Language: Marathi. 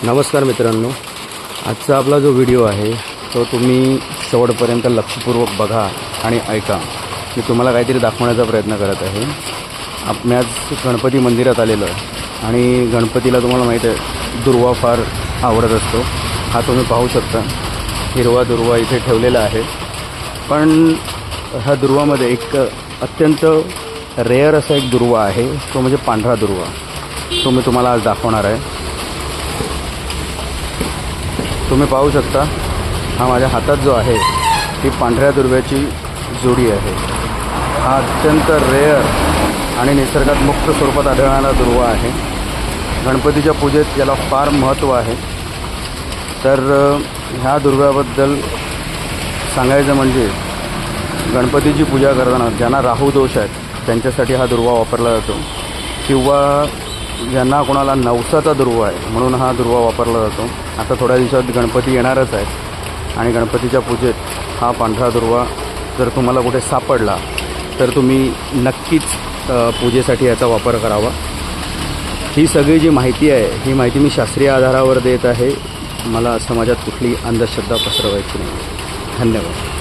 नमस्कार मित्रांनो, आजचा आपला जो व्हिडिओ आहे तो तुम्ही शेवटपर्यंत लक्षपूर्वक बघा आणि ऐका. मी तुम्हाला काहीतरी दाखवण्याचा प्रयत्न करत आहे. मी आज गणपती मंदिरात आलेलो आहे आणि गणपतीला तुम्हाला माहीत आहे दुर्वा फार आवडत असतो. हा तुम्ही पाहू शकता, हिरवा दुर्वा इथे ठेवलेला आहे. पण ह्या दुर्वामध्ये एक अत्यंत रेअर असा एक दुर्वा आहे, तो म्हणजे पांढरा दुर्वा. तो मी तुम्हाला आज दाखवणार आहे. तुम्ही पाहू शकता, हा माझ्या हातात जो आहे ती पांढऱ्या दुर्व्याची जोडी आहे. हा अत्यंत रेअर आणि निसर्गात मुक्त स्वरूपात आढळणारा दुर्वा आहे. गणपतीच्या पूजेत याला फार महत्त्व आहे. तर ह्या दुर्व्याबद्दल सांगायचं म्हणजे गणपतीची पूजा करताना ज्यांना राहू दोष आहेत त्यांच्यासाठी हा दुर्वा वापरला जातो, किंवा ज्यांना कोणाला नवसाचा दुर्वा आहे म्हणून हा दुर्वा वापरला जातो. आता थोड्या दिवसात गणपती येणारच आहेत आणि गणपतीच्या पूजेत हा पांढरा दुर्वा जर तुम्हाला कुठे सापडला तर तुम्ही नक्कीच पूजेसाठी याचा वापर करावा. ही सगळी जी माहिती आहे ही माहिती मी शास्त्रीय आधारावर देत आहे. मला समाजात कुठली अंधश्रद्धा पसरवायची नाही. धन्यवाद.